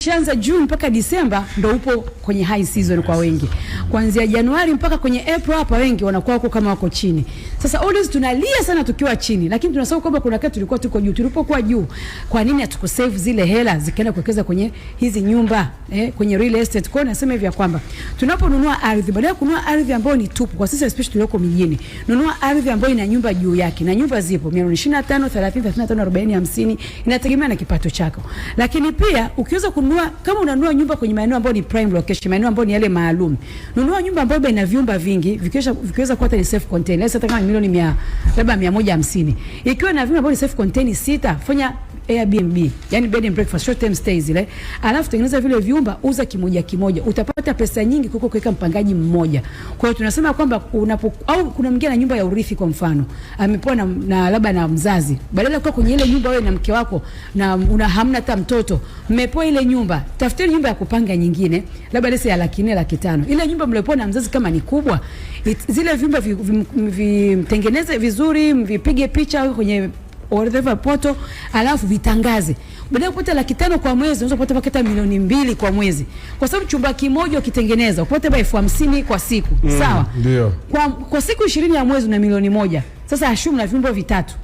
Kianza June mpaka Disemba ndo upo kwenye high season kwa wengi. Kuanzia Januari mpaka kwenye April hapa wengi wanakuwa huko kama wako chini. Sasa always tunalia sana tukiwa chini, lakini tunasahau kwamba kuna wakati tulikuwa tuko juu. Tulipokuwa juu, kwa nini hatukusave zile hela zikaenda kuwekeza kwenye hizi nyumba, kwenye real estate? Kwa nasema hivi ya kwamba tunaponunua ardhi, badala ya kununua ardhi ambayo ni tupu, kwa sisi especially tulioko mijini, nunua ardhi ambayo ina nyumba juu yake. Na nyumba zipo 125, 30, 35, 40, 50, inategemea na kipato chako. Lakini pia ukiweza kununua, kama unanunua nyumba kwenye maeneo ambayo ni prime location, maeneo ambayo ni yale maalum, nunua nyumba ambayo ina vyumba vingi, vikiweza kuwa ni self contained. Hata kama milioni 100, labda 150. Ikiwa na vyumba ambavyo ni self contained 6, fanya Airbnb, yani bed and breakfast, short term stays ile. Alafu tengeneza vile vyumba, uza kimoja kimoja. Utapata pesa nyingi kuliko kuweka mpangaji mmoja. Kwa hiyo tunasema kwamba au kuna mwingine na nyumba ya urithi kwa mfano, amepewa na labda na mzazi. Badala kwa kwenye ile nyumba wewe na mke wako na hamna hata mtoto, mmepewa ile nyumba, tafuteni nyumba ya kupanga nyingine, labda lese ya 400,000, 500,000. Ile nyumba mliopewa na mzazi kama ni kubwa, zile vyumba vitengeneze vizuri, vipige picha kwenye whatever poto, alafu vitangaze. Badala kupata 500,000 kwa mwezi, unaweza kupata paketa 2,000,000 kwa mwezi. Kwa sababu chumba kimoja ukitengeneza, upate 50,000 kwa siku. Sawa? Ndio. Kwa siku 20 ya mwezi una 1,000,000. Sasa ashumu na vyumba vitatu.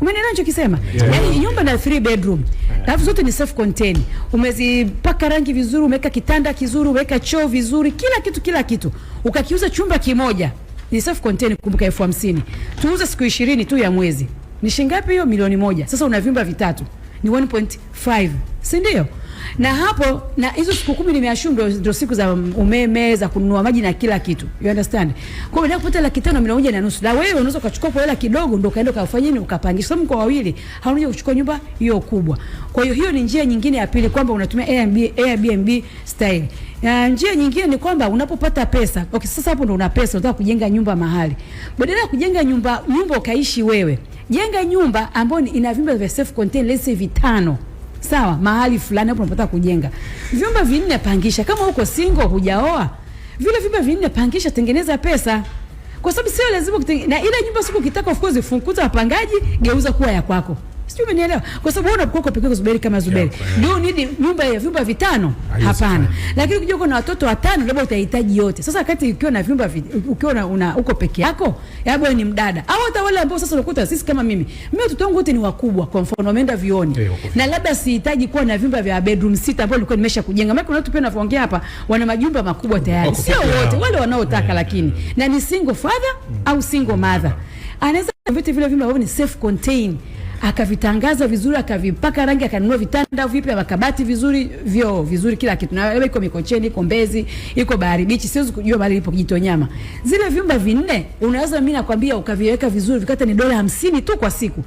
Umeelewa ninachokisema? Yaani nyumba na 3 bedroom. Alafu zote ni self contained. Umezipaka rangi vizuri, umeweka kitanda kizuri, umeweka choo vizuri, kila kitu. Ukakiuza chumba kimoja. Ni self contained, kumbuka 50,000. Tuuze siku 20 tu ya mwezi. Ni shingapi hiyo? 1,000,000. Sasa una vyumba vitatu. Ni 1.5. Si ndio? Na hapo, na hizo siku 10 nimeashumu ndio siku za umeme, za kununua maji na kila kitu. You understand? Kwa hiyo kupata 500,000, 1,500,000. Na wewe unaweza kuchukua kwa hela kidogo ndio kaenda kufanya nini, ukapangisha. Sababu kwa wawili haunaje kuchukua nyumba hiyo kubwa. Kwa hiyo ni njia nyingine ya pili, kwamba unatumia Airbnb style. Njia nyingine ni kwamba unapopata pesa, okay, sasa hapo ndo una pesa, unataka kujenga nyumba mahali. Badala ya kujenga nyumba ukaishi wewe, jenga nyumba ambayo ina vyumba vya self contained, let's say 5. Sawa, mahali fulani hapo unapata kujenga. Vyumba 4 pangisha. Kama uko single hujaoa, vile vyumba 4 pangisha, tengeneza pesa. Kwa sababu sio lazima na ile nyumba siku ukitaka of course funguza wapangaji, geuza kuwa ya kwako. Sijui umenielewa? Kwa sababu wewe unapokuwa peke yako Zuberi kama Zuberi, ndio need nyumba ya vyumba 5? Hapana. Lakini ukija uko na watoto 5, labda utahitaji yote. Sasa wakati ukiwa na vyumba ukiwa uko peke yako, labda ni mdada au hata wale ambao sasa unakuta sisi kama mimi watoto wangu wote ni wakubwa, kwa mfano wameenda vioni, na labda sihitaji kuwa na vyumba vya bedroom 6 ambao nilikuwa nimesha kujenga. Maana kuna watu pia wanaongea hapa wana majumba makubwa tayari. Sio wote wale wanaotaka, lakini na ni single father au single mother, anaweza vitu vile vyumba ambavyo ni self contained, akavitangaza vizuri, akavipaka rangi, akanunua vitanda vipi, makabati vizuri, vyoo vizuri, kila kitu. Na iko Mikocheni, iko Mbezi, iko Bahari Beach, siwezi kujua mahali ipo Kijitonyama. Zile vyumba 4 unaweza, mimi nakwambia, ukaviweka vizuri, vikata ni $50 tu kwa siku.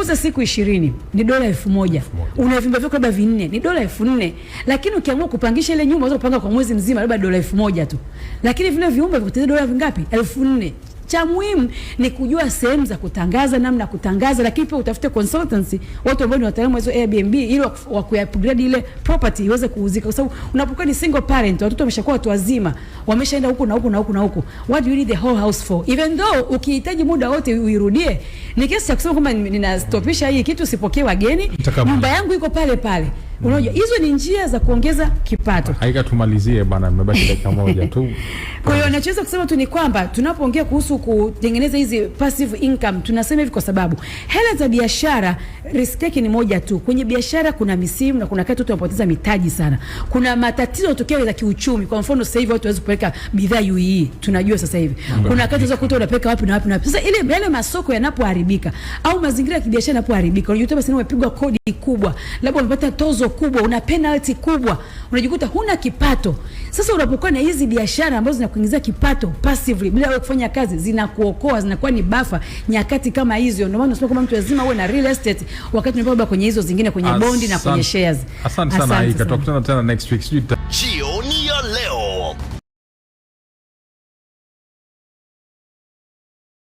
Uza siku 20 ni $1,000. Una vyumba vyako labda 4 ni $4,000. Lakini ukiamua kupangisha ile nyumba, unaweza kupanga kwa mwezi mzima labda $1,000 tu. Lakini vile vyumba vikutazidi dola vingapi? 4,000. Cha muhimu ni kujua sehemu za kutangaza, namna kutangaza, lakini pia utafute consultancy, watu ambao ni wataalamu wa hizo Airbnb, ili wa ku-upgrade ile property iweze kuuzika. Kwa sababu unapokuwa ni single parent, watoto wameshakuwa watu wazima, wameshaenda huko na huko na huko na huko, what do you need the whole house for? Even though ukihitaji muda wote uirudie, ni kiasi cha kusema kwamba ninastopisha hii kitu, sipokee wageni, nyumba yangu iko pale pale. Unajua hizo ni njia za kuongeza kipato. Haika tumalizie bana, mmebaki dakika moja tu. Kwa hiyo nachoweza kusema tu ni kwamba tunapoongea kuhusu kutengeneza hizi passive income, tunasema hivi kwa sababu hela za biashara risk yake ni moja tu. Kwenye biashara kuna misimu na kuna wakati watu wanapoteza mitaji sana. Kuna matatizo yanatokea ya kiuchumi. Kwa mfano sasa hivi watu hawezi kupeleka bidhaa UAE. Tunajua sasa hivi. Kuna wakati unaweza kukuta unapeleka wapi na wapi na wapi. Sasa ile yale masoko yanapoharibika au mazingira ya kibiashara yanapoharibika, unajikuta basi umepigwa kodi kubwa, labda unapata tozo kubwa, una penalty kubwa, unajikuta huna kipato. Sasa unapokuwa na hizi biashara ambazo zinakuingizia kipato passively bila wewe kufanya kazi, zinakuokoa, zinakuwa ni buffer nyakati kama hizo. Ndio maana tunasema kwamba mtu lazima uwe na real estate wakati unapokuwa kwenye hizo zingine, kwenye bondi na kwenye shares. Asante sana. Ikatokutana tena next week.